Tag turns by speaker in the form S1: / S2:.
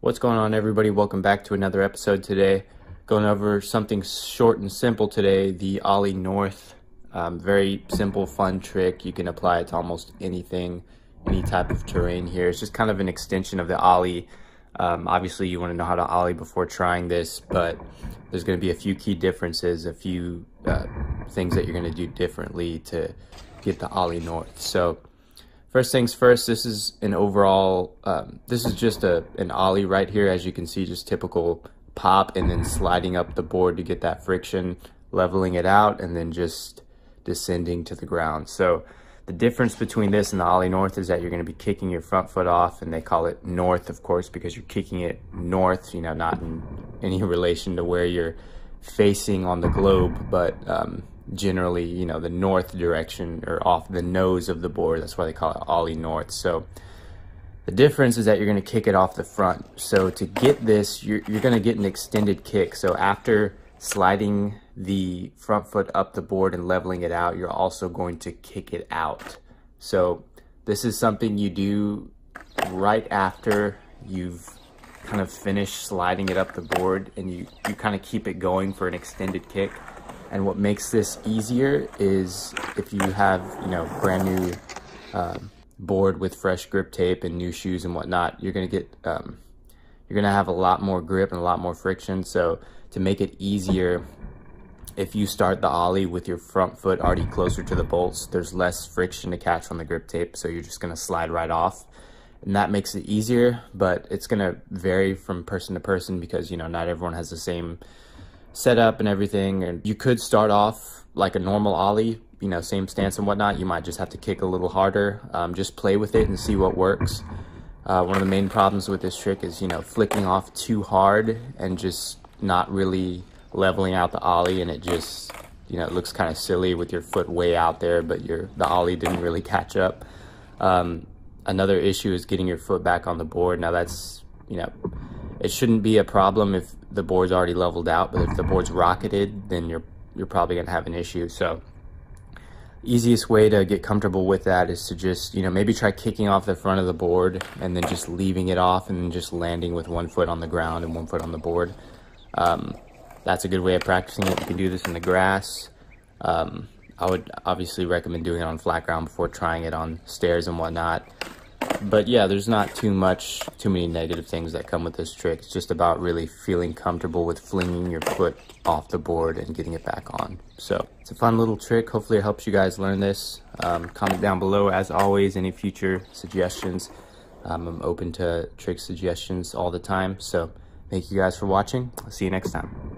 S1: What's going on, everybody? Welcome back to another episode today. Going over something short and simple today, the OLLIE North. Very simple, fun trick. You can apply it to almost anything, any type of terrain here. It's just kind of an extension of the ollie. Obviously, you want to know how to ollie before trying this, but there's going to be a few key differences, a few things that you're going to do differently to get the OLLIE North. So first things first, this is an overall, this is just an ollie right here. As you can see, just typical pop and then sliding up the board to get that friction, leveling it out, and then just descending to the ground. So the difference between this and the OLLIE North is that you're going to be kicking your front foot off, and they call it north, of course, because you're kicking it north, you know, not in any relation to where you're facing on the globe, but generally, you know, the north direction or off the nose of the board. That's why they call it OLLIE North. So the difference is that you're going to kick it off the front. So to get this, you're going to get an extended kick. So after sliding the front foot up the board and leveling it out, you're also going to kick it out. So this is something you do right after you've kind of finished sliding it up the board, and you kind of keep it going for an extended kick. And what makes this easier is if you have, you know, brand new board with fresh grip tape and new shoes and whatnot, you're gonna get you're gonna have a lot more grip and a lot more friction. So to make it easier, if you start the ollie with your front foot already closer to the bolts, there's less friction to catch on the grip tape, so you're just gonna slide right off, and that makes it easier. But it's gonna vary from person to person because, you know, not everyone has the same setup and everything. And you could start off like a normal ollie, you know, same stance and whatnot. You might just have to kick a little harder. Just play with it and see what works. One of the main problems with this trick is, you know, flicking off too hard and just not really leveling out the ollie, and it just, you know, it looks kind of silly with your foot way out there, but the ollie didn't really catch up. Another issue is getting your foot back on the board. Now that's, you know, it shouldn't be a problem if the board's already leveled out, but if the board's rocketed, then you're probably gonna have an issue. So easiest way to get comfortable with that is to just, you know, maybe try kicking off the front of the board and then just leaving it off and then just landing with one foot on the ground and one foot on the board. That's a good way of practicing it. You can do this in the grass. I would obviously recommend doing it on flat ground before trying it on stairs and whatnot. But yeah, there's not too many negative things that come with this trick. It's just about really feeling comfortable with flinging your foot off the board and getting it back on. So it's a fun little trick. Hopefully it helps you guys learn this. Comment down below, as always, any future suggestions. I'm open to trick suggestions all the time. So thank you guys for watching. I'll see you next time.